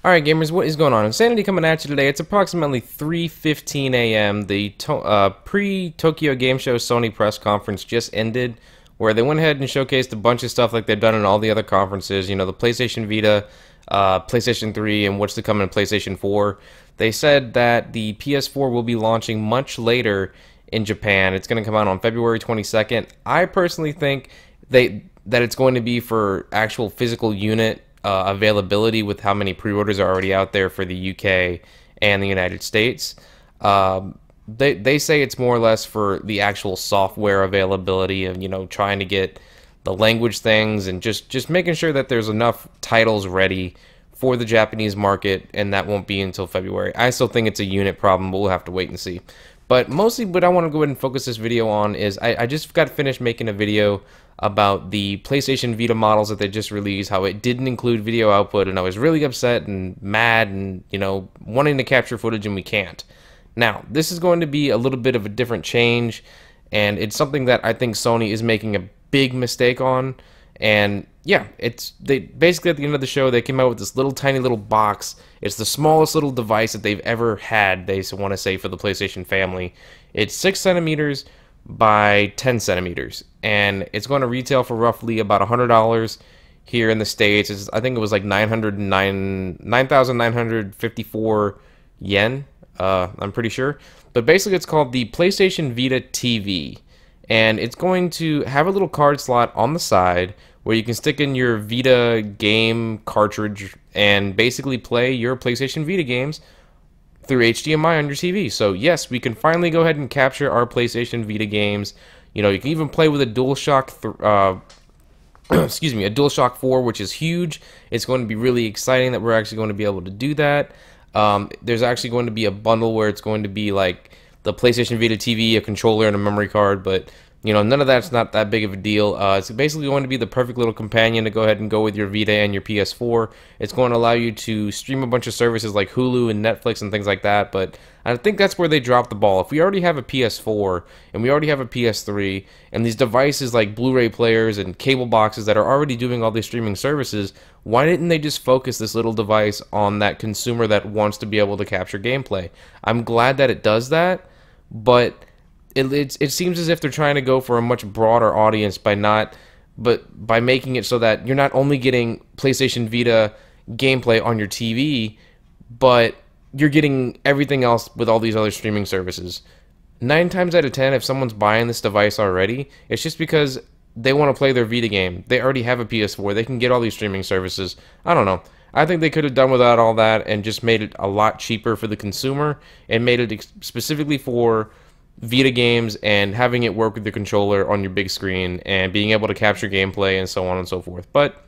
Alright gamers, what is going on? Insanity coming at you today. It's approximately 3:15 a.m. The pre-Tokyo Game Show Sony press conference just ended, where they went ahead and showcased a bunch of stuff like they've done in all the other conferences. You know, the PlayStation Vita, PlayStation 3, and what's to come in PlayStation 4. They said that the PS4 will be launching much later in Japan. It's going to come out on February 22nd. I personally think that it's going to be for actual physical unit availability with how many pre-orders are already out there for the UK and the United States. They say it's more or less for the actual software availability and, you know, trying to get the language things and just making sure that there's enough titles ready for the Japanese market, and that won't be until February. I still think it's a unit problem, but we'll have to wait and see. But mostly what I want to go ahead and focus this video on is I just got finished making a video about the PlayStation Vita models that they just released, how it didn't include video output, and I was really upset and mad and, you know, wanting to capture footage and we can't. Now, this is going to be a little bit of a different change, and it's something that I think Sony is making a big mistake on. And yeah, they basically at the end of the show they came out with this little tiny little box. It's the smallest little device that they've ever had, they want to say, for the PlayStation family. It's 6 centimeters by 10 centimeters, and it's going to retail for roughly about $100 here in the States. I think it was like 9,954 yen. I'm pretty sure, but basically it's called the PlayStation Vita TV. And it's going to have a little card slot on the side where you can stick in your Vita game cartridge and basically play your PlayStation Vita games through HDMI on your TV. So yes, we can finally go ahead and capture our PlayStation Vita games. You know, you can even play with a DualShock excuse me, a DualShock 4, which is huge. It's going to be really exciting that we're actually going to be able to do that. There's actually going to be a bundle where it's going to be like the PlayStation Vita TV, a controller, and a memory card, but you know, none of that's not that big of a deal. It's basically going to be the perfect little companion to go ahead and go with your Vita and your PS4. It's going to allow you to stream a bunch of services like Hulu and Netflix and things like that, but I think that's where they dropped the ball. If we already have a PS4 and we already have a PS3 and these devices like Blu-ray players and cable boxes that are already doing all these streaming services, why didn't they just focus this little device on that consumer that wants to be able to capture gameplay? I'm glad that it does that, but it seems as if they're trying to go for a much broader audience by making it so that you're not only getting PlayStation Vita gameplay on your TV, but you're getting everything else with all these other streaming services. 9 times out of 10, if someone's buying this device already, it's just because they want to play their Vita game. They already have a PS4. They can get all these streaming services. I don't know. I think they could have done without all that and just made it a lot cheaper for the consumer and made it specifically for Vita games and having it work with the controller on your big screen and being able to capture gameplay and so on and so forth. But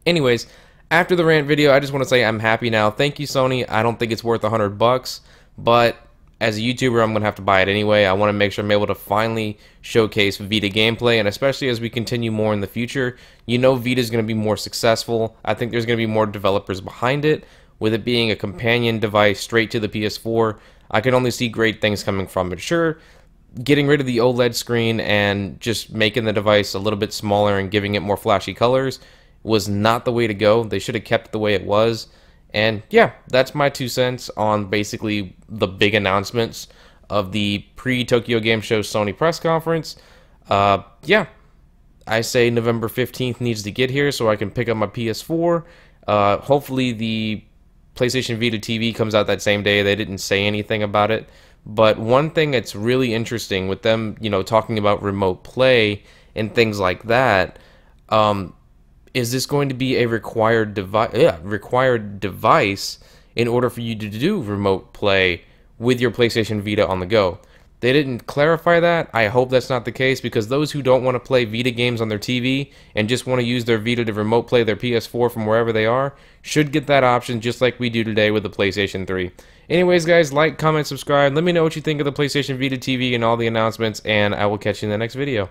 anyways, after the rant video, I just want to say I'm happy now. Thank you, Sony. I don't think it's worth $100, but as a YouTuber, I'm going to have to buy it anyway. I want to make sure I'm able to finally showcase Vita gameplay, and especially as we continue more in the future, you know Vita is going to be more successful. I think there's going to be more developers behind it. With it being a companion device straight to the PS4, I can only see great things coming from it. Sure, getting rid of the OLED screen and just making the device a little bit smaller and giving it more flashy colors was not the way to go. They should have kept it the way it was. And yeah, that's my 2 cents on basically the big announcements of the pre-Tokyo Game Show Sony press conference. Yeah, I say November 15th needs to get here so I can pick up my PS4. Hopefully the PlayStation Vita TV comes out that same day. They didn't say anything about it. But one thing that's really interesting with them, you know, talking about remote play and things like that, is this going to be a required device in order for you to do remote play with your PlayStation Vita on the go? They didn't clarify that. I hope that's not the case, because those who don't want to play Vita games on their TV and just want to use their Vita to remote play their PS4 from wherever they are should get that option, just like we do today with the PlayStation 3. Anyways, guys, like, comment, subscribe. Let me know what you think of the PlayStation Vita TV and all the announcements, and I will catch you in the next video.